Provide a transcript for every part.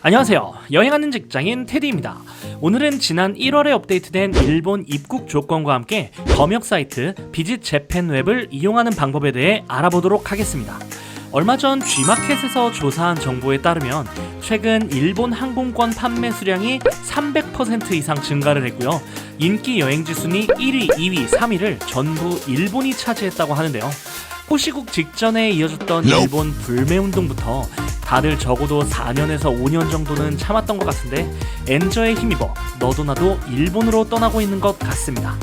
안녕하세요. 여행하는 직장인 테디입니다. 오늘은 지난 1월에 업데이트된 일본 입국 조건과 함께 검역 사이트 비짓 재팬 웹을 이용하는 방법에 대해 알아보도록 하겠습니다. 얼마 전 G마켓에서 조사한 정보에 따르면 최근 일본 항공권 판매 수량이 300% 이상 증가를 했고요. 인기 여행지 순위 1위, 2위, 3위를 전부 일본이 차지했다고 하는데요. 호시국 직전에 이어졌던 일본 불매운동부터 다들 적어도 4년에서 5년 정도는 참았던 것 같은데 엔저에 힘입어 너도 나도 일본으로 떠나고 있는 것 같습니다.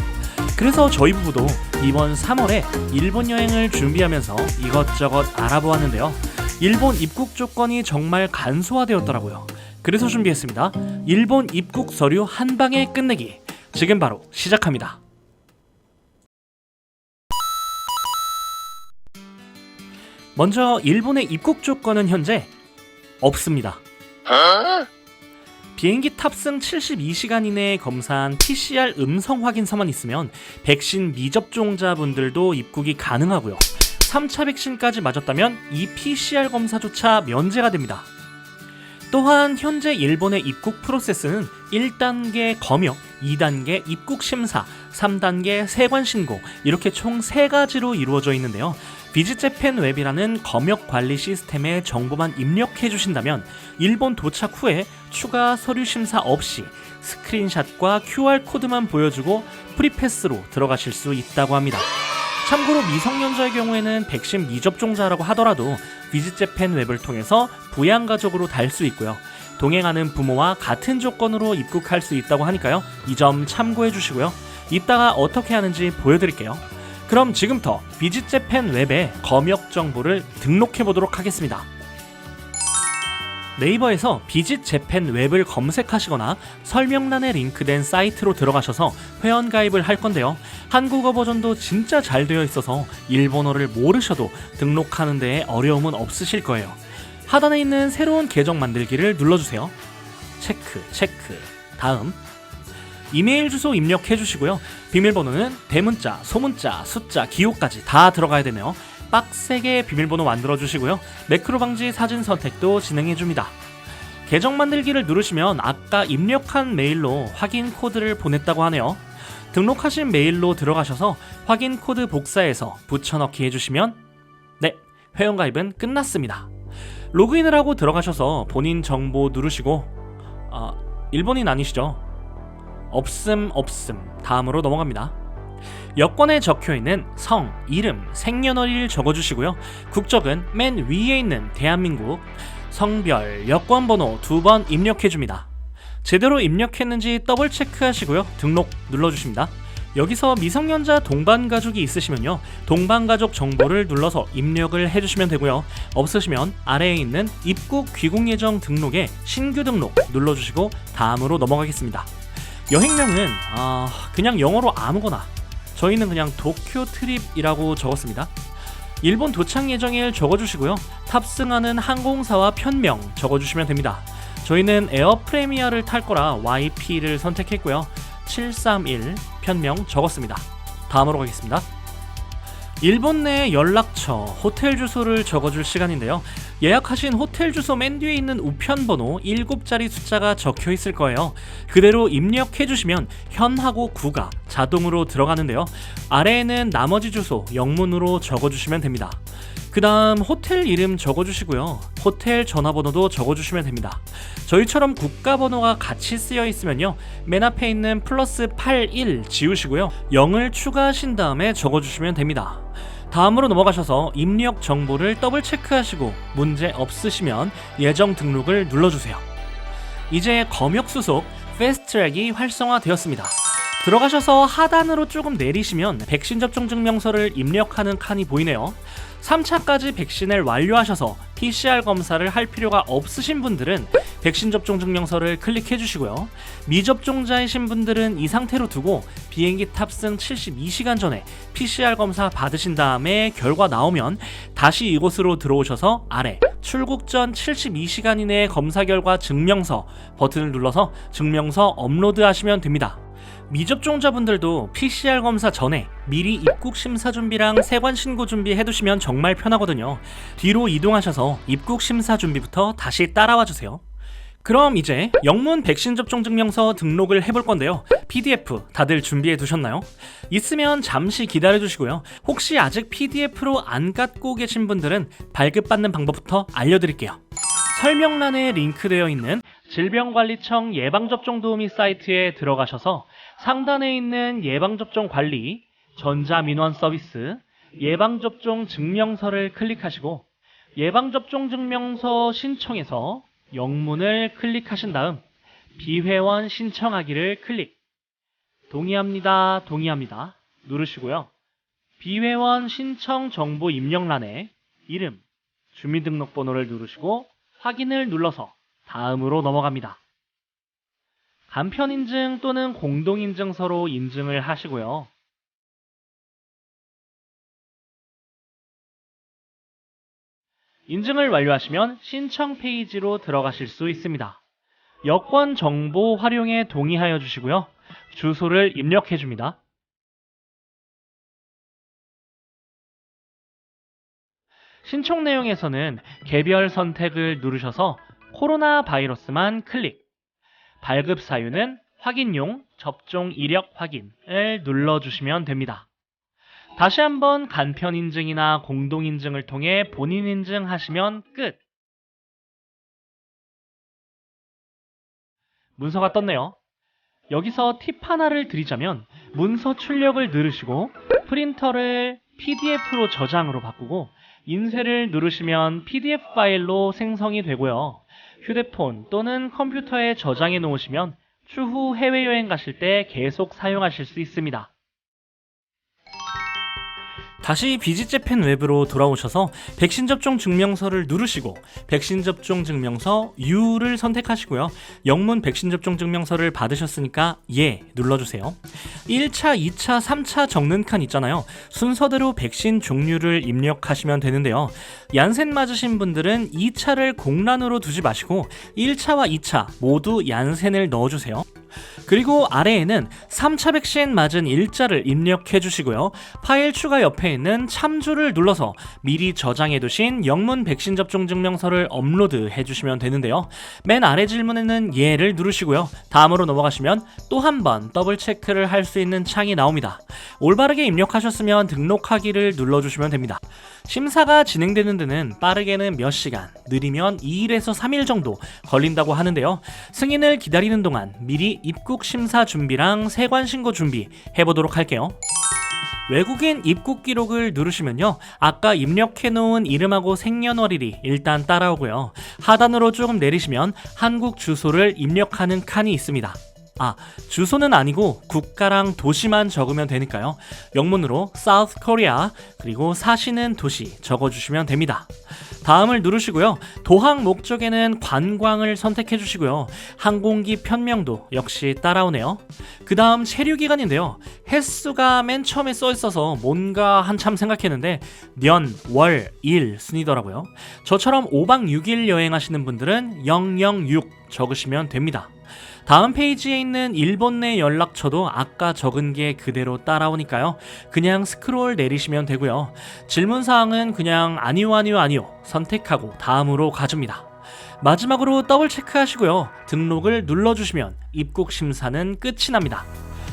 그래서 저희 부부도 이번 3월에 일본 여행을 준비하면서 이것저것 알아보았는데요. 일본 입국 조건이 정말 간소화되었더라고요. 그래서 준비했습니다. 일본 입국 서류 한 방에 끝내기. 지금 바로 시작합니다. 먼저 일본의 입국 조건은 현재 없습니다. 비행기 탑승 72시간 이내에 검사한 PCR 음성 확인서만 있으면 백신 미접종자분들도 입국이 가능하고요. 3차 백신까지 맞았다면 이 PCR 검사조차 면제가 됩니다. 또한 현재 일본의 입국 프로세스는 1단계 검역, 2단계 입국 심사, 3단계 세관 신고 이렇게 총 3가지로 이루어져 있는데요. 비짓 재팬 웹이라는 검역 관리 시스템에 정보만 입력해 주신다면 일본 도착 후에 추가 서류 심사 없이 스크린샷과 QR코드만 보여주고 프리패스로 들어가실 수 있다고 합니다. 참고로 미성년자의 경우에는 백신 미접종자라고 하더라도 비짓 재팬 웹을 통해서 부양가족으로 달 수 있고요. 동행하는 부모와 같은 조건으로 입국할 수 있다고 하니까요. 이 점 참고해 주시고요. 이따가 어떻게 하는지 보여드릴게요. 그럼 지금부터 비짓 재팬 웹에 검역 정보를 등록해 보도록 하겠습니다. 네이버에서 비짓 재팬 웹을 검색하시거나 설명란에 링크된 사이트로 들어가셔서 회원가입을 할 건데요. 한국어 버전도 진짜 잘 되어 있어서 일본어를 모르셔도 등록하는 데에 어려움은 없으실 거예요. 하단에 있는 새로운 계정 만들기를 눌러주세요. 체크. 다음 이메일 주소 입력해 주시고요. 비밀번호는 대문자, 소문자, 숫자, 기호까지 다 들어가야 되네요. 빡세게 비밀번호 만들어 주시고요. 매크로 방지 사진 선택도 진행해 줍니다. 계정 만들기를 누르시면 아까 입력한 메일로 확인 코드를 보냈다고 하네요. 등록하신 메일로 들어가셔서 확인 코드 복사해서 붙여넣기 해주시면 네, 회원가입은 끝났습니다. 로그인을 하고 들어가셔서 본인 정보 누르시고 일본인 아니시죠? 없음. 다음으로 넘어갑니다. 여권에 적혀있는 성, 이름, 생년월일 적어주시고요. 국적은 맨 위에 있는 대한민국, 성별, 여권번호 2번 입력해줍니다. 제대로 입력했는지 더블 체크하시고요. 등록 눌러주십니다. 여기서 미성년자 동반가족이 있으시면요. 동반가족 정보를 눌러서 입력을 해주시면 되고요. 없으시면 아래에 있는 입국 귀국예정 등록에 신규 등록 눌러주시고 다음으로 넘어가겠습니다. 여행명은 그냥 영어로 아무거나 저희는 그냥 도쿄 트립이라고 적었습니다. 일본 도착 예정일 적어주시고요. 탑승하는 항공사와 편명 적어주시면 됩니다. 저희는 에어 프레미어를 탈 거라 YP를 선택했고요. 731 편명 적었습니다. 다음으로 가겠습니다. 일본 내 연락처, 호텔 주소를 적어줄 시간인데요. 예약하신 호텔 주소 맨 뒤에 있는 우편번호 7자리 숫자가 적혀 있을 거예요. 그대로 입력해 주시면 현하고 구가 자동으로 들어가는데요. 아래에는 나머지 주소 영문으로 적어주시면 됩니다. 그 다음 호텔 이름 적어주시고요. 호텔 전화번호도 적어주시면 됩니다. 저희처럼 국가번호가 같이 쓰여 있으면요. 맨 앞에 있는 플러스 81 지우시고요. 0을 추가하신 다음에 적어주시면 됩니다. 다음으로 넘어가셔서 입력 정보를 더블 체크하시고 문제 없으시면 예정 등록을 눌러주세요. 이제 검역 수속 패스트트랙이 활성화되었습니다. 들어가셔서 하단으로 조금 내리시면 백신 접종 증명서를 입력하는 칸이 보이네요. 3차까지 백신을 완료하셔서 PCR 검사를 할 필요가 없으신 분들은 백신 접종 증명서를 클릭해 주시고요. 미접종자이신 분들은 이 상태로 두고 비행기 탑승 72시간 전에 PCR 검사 받으신 다음에 결과 나오면 다시 이곳으로 들어오셔서 아래 출국 전 72시간 이내의 검사 결과 증명서 버튼을 눌러서 증명서 업로드 하시면 됩니다. 미접종자분들도 PCR 검사 전에 미리 입국 심사 준비랑 세관 신고 준비 해두시면 정말 편하거든요. 뒤로 이동하셔서 입국 심사 준비부터 다시 따라와 주세요. 그럼 이제 영문 백신 접종 증명서 등록을 해볼 건데요. PDF 다들 준비해 두셨나요? 있으면 잠시 기다려 주시고요. 혹시 아직 PDF로 안 갖고 계신 분들은 발급받는 방법부터 알려드릴게요. 설명란에 링크되어 있는 질병관리청 예방접종 도우미 사이트에 들어가셔서 상단에 있는 예방접종 관리, 전자민원 서비스, 예방접종 증명서를 클릭하시고 예방접종 증명서 신청에서 영문을 클릭하신 다음 비회원 신청하기를 클릭. 동의합니다, 동의합니다 누르시고요. 비회원 신청 정보 입력란에 이름, 주민등록번호를 누르시고 확인을 눌러서 다음으로 넘어갑니다. 간편인증 또는 공동인증서로 인증을 하시고요. 인증을 완료하시면 신청 페이지로 들어가실 수 있습니다. 여권 정보 활용에 동의하여 주시고요. 주소를 입력해 줍니다. 신청 내용에서는 개별 선택을 누르셔서 코로나 바이러스만 클릭. 발급 사유는 확인용 접종 이력 확인을 눌러주시면 됩니다. 다시 한번 간편 인증이나 공동 인증을 통해 본인 인증하시면 끝. 문서가 떴네요. 여기서 팁 하나를 드리자면 문서 출력을 누르시고 프린터를 PDF로 저장으로 바꾸고 인쇄를 누르시면 PDF 파일로 생성이 되고요. 휴대폰 또는 컴퓨터에 저장해 놓으시면 추후 해외여행 가실 때 계속 사용하실 수 있습니다. 다시 비지재팬 웹으로 돌아오셔서 백신 접종 증명서를 누르시고 백신 접종 증명서 U를 선택하시고요. 영문 백신 접종 증명서를 받으셨으니까 예 눌러주세요. 1차, 2차, 3차 적는 칸 있잖아요. 순서대로 백신 종류를 입력하시면 되는데요. 얀센 맞으신 분들은 2차를 공란으로 두지 마시고 1차와 2차 모두 얀센을 넣어주세요. 그리고 아래에는 3차 백신 맞은 일자를 입력해 주시고요. 파일 추가 옆에 있는 참조를 눌러서 미리 저장해 두신 영문 백신 접종 증명서를 업로드해 주시면 되는데요. 맨 아래 질문에는 예를 누르시고요. 다음으로 넘어가시면 또 한 번 더블 체크를 할 수 있는 창이 나옵니다. 올바르게 입력하셨으면 등록하기를 눌러주시면 됩니다. 심사가 진행되는 데는 빠르게는 몇 시간, 느리면 2일에서 3일 정도 걸린다고 하는데요. 승인을 기다리는 동안 미리 입국 심사 준비랑 세관 신고 준비 해보도록 할게요. 외국인 입국 기록을 누르시면요. 아까 입력해 놓은 이름하고 생년월일이 일단 따라오고요. 하단으로 조금 내리시면 한국 주소를 입력하는 칸이 있습니다. 주소는 아니고 국가랑 도시만 적으면 되니까요. 영문으로 South Korea 그리고 사시는 도시 적어주시면 됩니다. 다음을 누르시고요. 도항 목적에는 관광을 선택해 주시고요. 항공기 편명도 역시 따라오네요. 그 다음 체류 기간인데요. 횟수가 맨 처음에 써 있어서 뭔가 한참 생각했는데 년, 월, 일 순이더라고요. 저처럼 5박 6일 여행하시는 분들은 006 적으시면 됩니다. 다음 페이지에 있는 일본 내 연락처도 아까 적은 게 그대로 따라오니까요. 그냥 스크롤 내리시면 되고요. 질문사항은 그냥 아니요 선택하고 다음으로 가줍니다. 마지막으로 더블 체크하시고요. 등록을 눌러주시면 입국 심사는 끝이 납니다.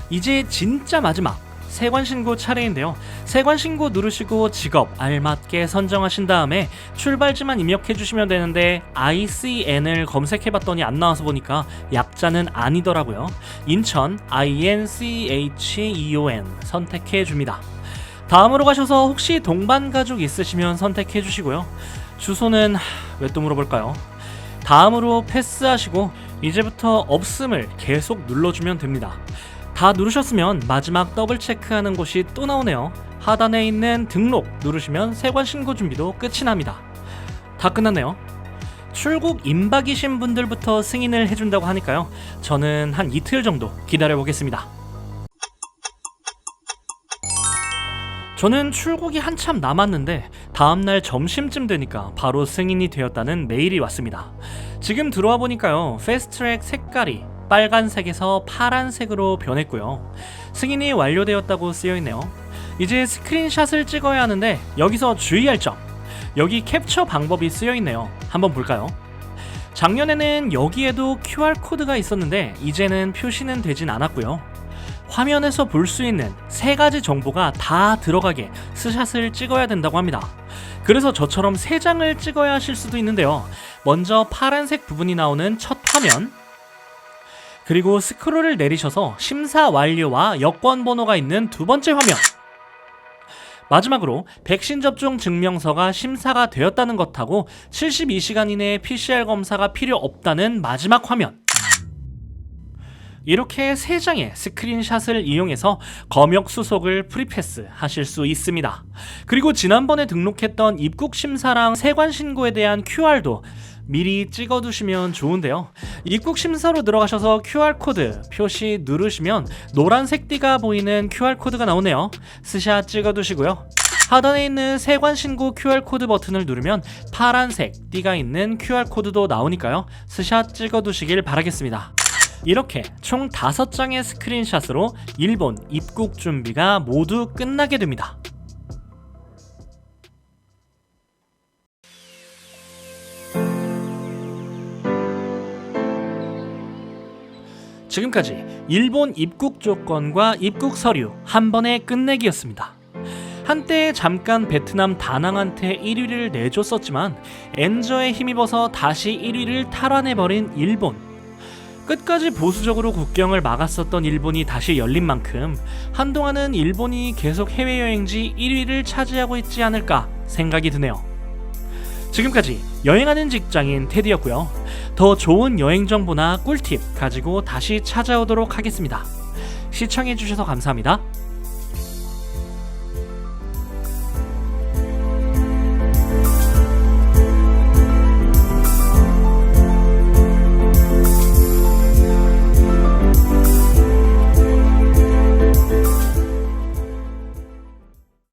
이제 진짜 마지막 세관신고 차례인데요. 세관신고 누르시고 직업 알맞게 선정하신 다음에 출발지만 입력해 주시면 되는데 ICN을 검색해봤더니 안 나와서 보니까 약자는 아니더라고요. 인천 INCHEON 선택해 줍니다. 다음으로 가셔서 혹시 동반 가족 있으시면 선택해 주시고요. 주소는 왜 또 물어볼까요? 다음으로 패스하시고 이제부터 없음을 계속 눌러주면 됩니다. 다 누르셨으면 마지막 더블 체크하는 곳이 또 나오네요. 하단에 있는 등록 누르시면 세관 신고 준비도 끝이 납니다. 다 끝났네요. 출국 임박이신 분들부터 승인을 해준다고 하니까요. 저는 한 이틀 정도 기다려보겠습니다. 저는 출국이 한참 남았는데 다음날 점심쯤 되니까 바로 승인이 되었다는 메일이 왔습니다. 지금 들어와 보니까요. 패스트트랙 색깔이 빨간색에서 파란색으로 변했고요. 승인이 완료되었다고 쓰여있네요. 이제 스크린샷을 찍어야 하는데 여기서 주의할 점, 여기 캡처 방법이 쓰여있네요. 한번 볼까요? 작년에는 여기에도 QR코드가 있었는데 이제는 표시는 되진 않았고요. 화면에서 볼 수 있는 3가지 정보가 다 들어가게 스샷을 찍어야 된다고 합니다. 그래서 저처럼 3장을 찍어야 하실 수도 있는데요. 먼저 파란색 부분이 나오는 첫 화면, 그리고 스크롤을 내리셔서 심사 완료와 여권 번호가 있는 2번째 화면, 마지막으로 백신 접종 증명서가 심사가 되었다는 것하고 72시간 이내에 PCR 검사가 필요 없다는 마지막 화면. 이렇게 3장의 스크린샷을 이용해서 검역 수속을 프리패스 하실 수 있습니다. 그리고 지난번에 등록했던 입국 심사랑 세관 신고에 대한 QR도 미리 찍어두시면 좋은데요. 입국 심사로 들어가셔서 QR코드 표시 누르시면 노란색 띠가 보이는 QR코드가 나오네요. 스샷 찍어두시고요. 하단에 있는 세관 신고 QR코드 버튼을 누르면 파란색 띠가 있는 QR코드도 나오니까요. 스샷 찍어두시길 바라겠습니다. 이렇게 총 5장의 스크린샷으로 일본 입국 준비가 모두 끝나게 됩니다. 지금까지 일본 입국 조건과 입국 서류 한 번에 끝내기였습니다. 한때 잠깐 베트남 다낭한테 1위를 내줬었지만 엔저에 힘입어서 다시 1위를 탈환해버린 일본. 끝까지 보수적으로 국경을 막았었던 일본이 다시 열린 만큼 한동안은 일본이 계속 해외여행지 1위를 차지하고 있지 않을까 생각이 드네요. 지금까지 여행하는 직장인 테디였고요. 더 좋은 여행 정보나 꿀팁 가지고 다시 찾아오도록 하겠습니다. 시청해주셔서 감사합니다.